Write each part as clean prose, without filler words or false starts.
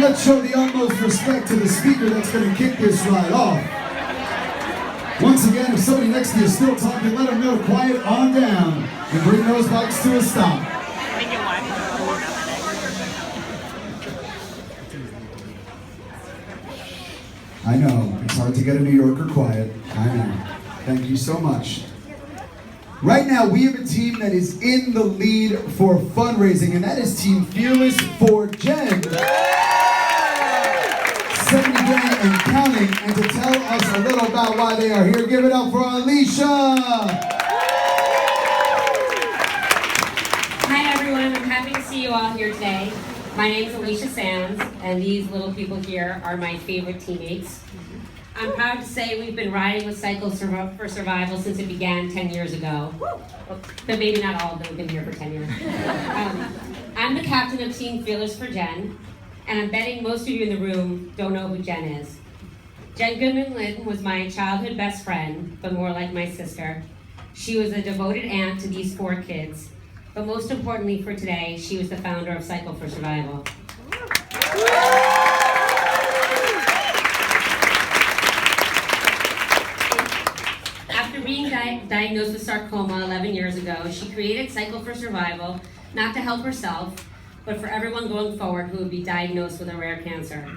let's show the utmost respect to the speaker that's going to kick this ride off. Once again, if somebody next to you is still talking, let them know to quiet on down and bring those bikes to a stop. I know, it's hard to get a New Yorker quiet. I know. Thank you so much. Right now, we have a team that is in the lead for fundraising, and that is Team Fearless for Jen. 70 grand and counting, and to tell us a little about why they are here, give it up for Alicia! Hi everyone, I'm happy to see you all here today. My name is Alicia Sands, and these little people here are my favorite teammates. I'm proud to say we've been riding with Cycles for Survival since it began 10 years ago. But maybe not all of them have been here for 10 years. I'm the captain of Team Fearless for Jen, and I'm betting most of you in the room don't know who Jen is. Jen Goodman Linn was my childhood best friend, but more like my sister. She was a devoted aunt to these 4 kids, but most importantly for today, she was the founder of Cycle for Survival. After being diagnosed with sarcoma 11 years ago, she created Cycle for Survival, not to help herself, but for everyone going forward who would be diagnosed with a rare cancer.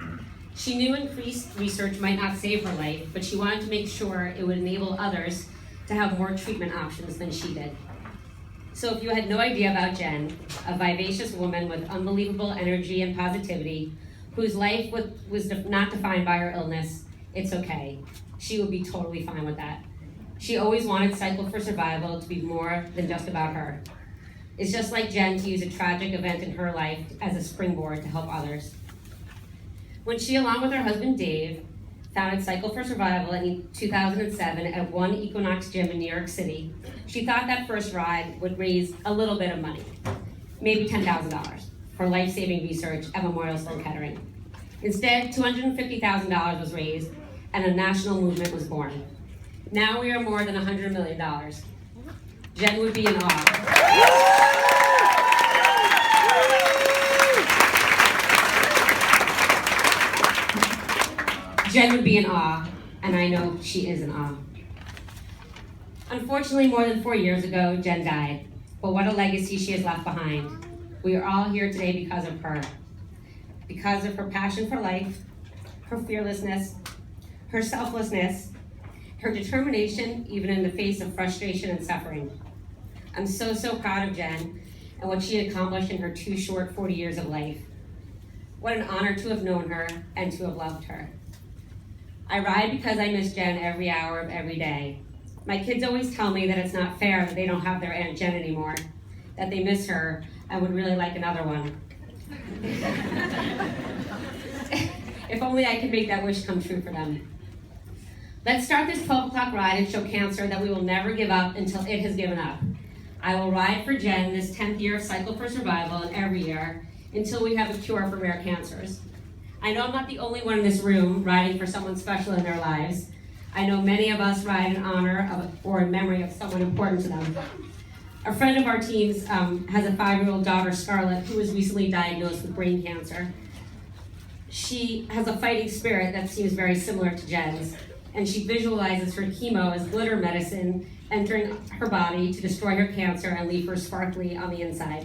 She knew increased research might not save her life, but she wanted to make sure it would enable others to have more treatment options than she did. So if you had no idea about Jen, a vivacious woman with unbelievable energy and positivity, whose life was not defined by her illness, it's okay. She would be totally fine with that. She always wanted Cycle for Survival to be more than just about her. It's just like Jen to use a tragic event in her life as a springboard to help others. When she, along with her husband Dave, founded Cycle for Survival in 2007 at one Equinox gym in New York City, she thought that first ride would raise a little bit of money, maybe $10,000, for life-saving research at Memorial Sloan Kettering. Instead, $250,000 was raised and a national movement was born. Now we are more than $100 million. Jen would be in awe. Jen would be in awe, and I know she is in awe. Unfortunately, more than 4 years ago, Jen died, but what a legacy she has left behind. We are all here today because of her. Because of her passion for life, her fearlessness, her selflessness, her determination, even in the face of frustration and suffering. I'm so proud of Jen and what she accomplished in her too short 40 years of life. What an honor to have known her and to have loved her. I ride because I miss Jen every hour of every day. My kids always tell me that it's not fair that they don't have their Aunt Jen anymore, that they miss her and would really like another one. If only I could make that wish come true for them. Let's start this 12 o'clock ride and show cancer that we will never give up until it has given up. I will ride for Jen this 10th year of Cycle for Survival and every year until we have a cure for rare cancers. I know I'm not the only one in this room riding for someone special in their lives. I know many of us ride in honor of or in memory of someone important to them. A friend of our team's has a 5-year-old daughter, Scarlett, who was recently diagnosed with brain cancer. She has a fighting spirit that seems very similar to Jen's, and she visualizes her chemo as glitter medicine entering her body to destroy her cancer and leave her sparkly on the inside.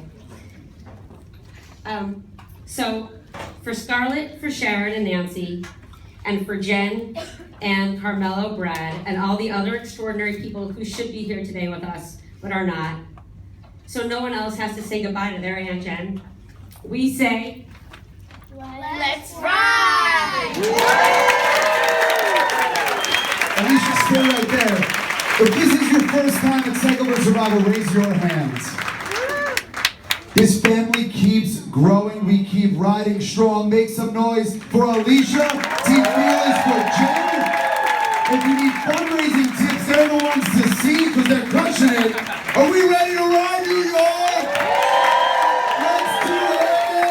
So for Scarlett, for Sharon and Nancy, and for Jen and Carmelo, Brad, and all the other extraordinary people who should be here today with us, but are not, so no one else has to say goodbye to their Aunt Jen, we say, let's ride! Alicia, stay right there. If this is your first time at Cycle for Survival, raise your hands. This family keeps growing. We keep riding strong. Make some noise for Alicia.